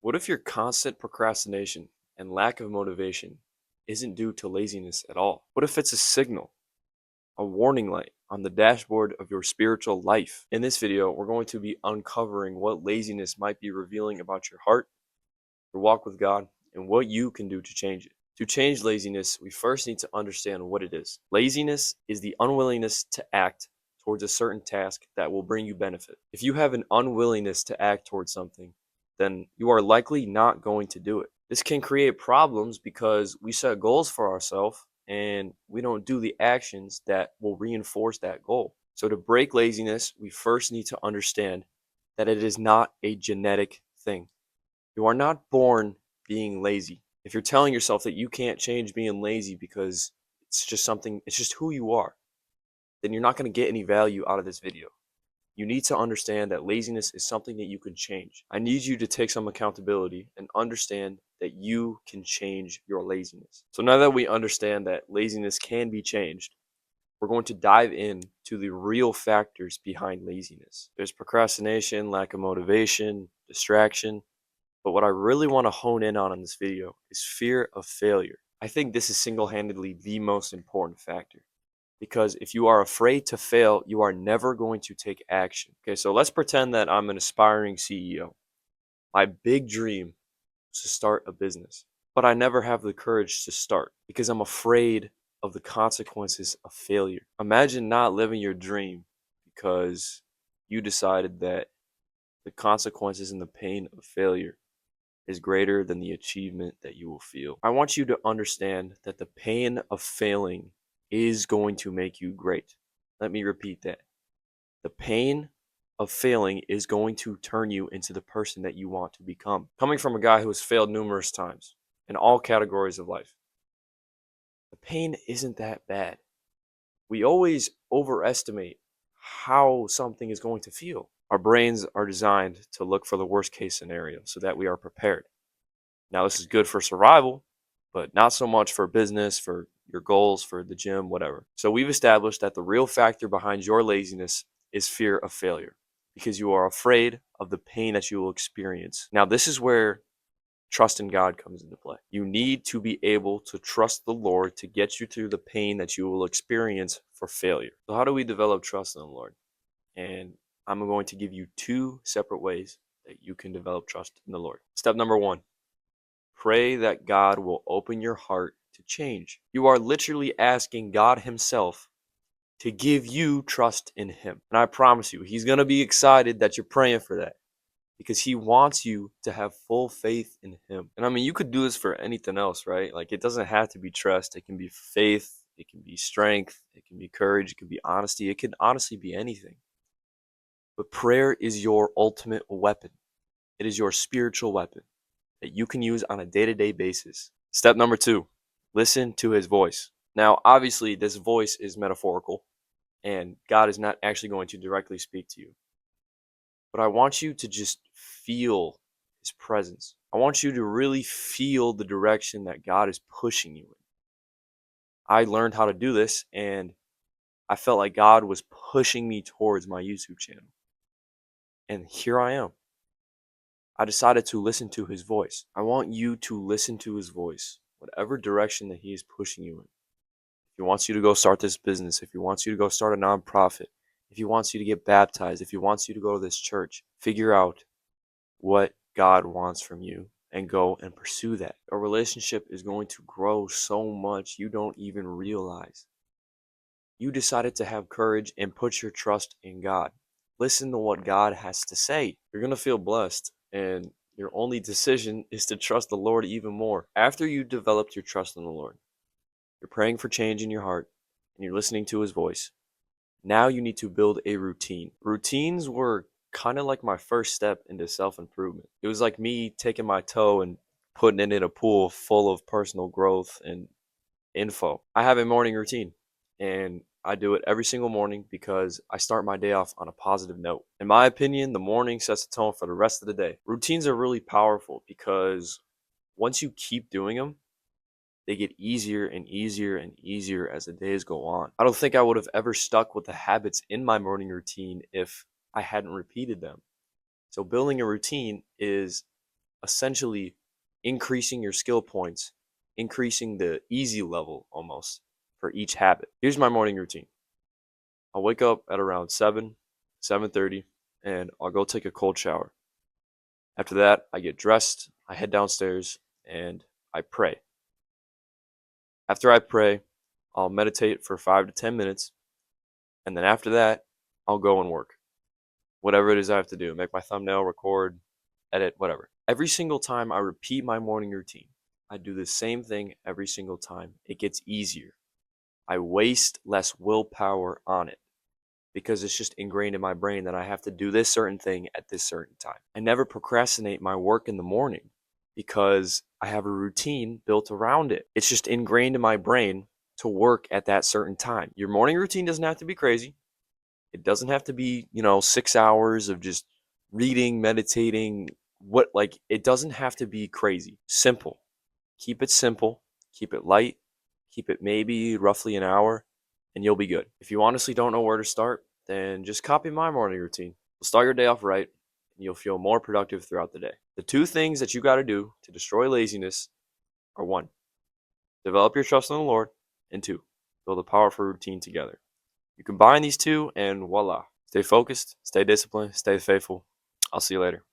What if your constant procrastination and lack of motivation isn't due to laziness at all? What if it's a signal, a warning light on the dashboard of your spiritual life? In this video, we're going to be uncovering what laziness might be revealing about your heart, your walk with God, and what you can do to change it. To change laziness, we first need to understand what it is. Laziness is the unwillingness to act towards a certain task that will bring you benefit. If you have an unwillingness to act towards something, then you are likely not going to do it. This can create problems because we set goals for ourselves and we don't do the actions that will reinforce that goal. So, to break laziness, we first need to understand that it is not a genetic thing. You are not born being lazy. If you're telling yourself that you can't change being lazy because it's just something, it's just who you are, then you're not going to get any value out of this video. You need to understand that laziness is something that you can change. I need you to take some accountability and understand that you can change your laziness. So now that we understand that laziness can be changed, we're going to dive in to the real factors behind laziness. There's procrastination, lack of motivation, distraction, but what I really want to hone in on in this video is fear of failure. I think this is single-handedly the most important factor. Because if you are afraid to fail, you are never going to take action. Okay, so let's pretend that I'm an aspiring CEO. My big dream is to start a business, but I never have the courage to start because I'm afraid of the consequences of failure. Imagine not living your dream because you decided that the consequences and the pain of failure is greater than the achievement that you will feel. I want you to understand that the pain of failing is going to make you great. Let me repeat that. The pain of failing is going to turn you into the person that you want to become. Coming from a guy who has failed numerous times in all categories of life, the pain isn't that bad. We always overestimate how something is going to feel. Our brains are designed to look for the worst case scenario so that we are prepared. Now, this is good for survival, but not so much for business, for your goals, for the gym, whatever. So we've established that the real factor behind your laziness is fear of failure because you are afraid of the pain that you will experience. Now, this is where trust in God comes into play. You need to be able to trust the Lord to get you through the pain that you will experience for failure. So how do we develop trust in the Lord? And I'm going to give you two separate ways that you can develop trust in the Lord. Step number one. Pray that God will open your heart to change. You are literally asking God Himself to give you trust in Him. And I promise you, He's going to be excited that you're praying for that because He wants you to have full faith in Him. And I mean, you could do this for anything else, right? Like, it doesn't have to be trust, it can be faith, it can be strength, it can be courage, it can be honesty, it can honestly be anything. But prayer is your ultimate weapon, it is your spiritual weapon that you can use on a day-to-day basis. Step number two, listen to His voice. Now, obviously, this voice is metaphorical, and God is not actually going to directly speak to you. But I want you to just feel His presence. I want you to really feel the direction that God is pushing you in. I learned how to do this, and I felt like God was pushing me towards my YouTube channel. And here I am. I decided to listen to His voice. I want you to listen to His voice, whatever direction that He is pushing you in. If He wants you to go start this business, if He wants you to go start a nonprofit, if He wants you to get baptized, if He wants you to go to this church, figure out what God wants from you and go and pursue that. A relationship is going to grow so much you don't even realize. You decided to have courage and put your trust in God. Listen to what God has to say. You're going to feel blessed, and your only decision is to trust the Lord even more. After you developed your trust in the Lord, you're praying for change in your heart, and you're listening to His voice. Now you need to build a routine. Routines were kind of like my first step into self-improvement. It was like me taking my toe and putting it in a pool full of personal growth and info. I have a morning routine, and I do it every single morning because I start my day off on a positive note. In my opinion, the morning sets the tone for the rest of the day. Routines are really powerful because once you keep doing them, they get easier and easier and easier as the days go on. I don't think I would have ever stuck with the habits in my morning routine if I hadn't repeated them. So building a routine is essentially increasing your skill points, increasing the easy level almost for each habit. Here's my morning routine. I'll wake up at around 7, 7:30, and I'll go take a cold shower. After that, I get dressed, I head downstairs, and I pray. After I pray, I'll meditate for 5 to 10 minutes, and then after that, I'll go and work. Whatever it is I have to do, make my thumbnail, record, edit, whatever. Every single time I repeat my morning routine, I do the same thing every single time. It gets easier. I waste less willpower on it because it's just ingrained in my brain that I have to do this certain thing at this certain time. I never procrastinate my work in the morning because I have a routine built around it. It's just ingrained in my brain to work at that certain time. Your morning routine doesn't have to be crazy. It doesn't have to be, 6 hours of just reading, meditating, it doesn't have to be crazy. Simple. Keep it simple, keep it light, keep it maybe roughly an hour, and you'll be good. If you honestly don't know where to start, then just copy my morning routine. You'll start your day off right, and you'll feel more productive throughout the day. The two things that you got to do to destroy laziness are: one, develop your trust in the Lord, and two, build a powerful routine together. You combine these two, and voila. Stay focused, stay disciplined, stay faithful. I'll see you later.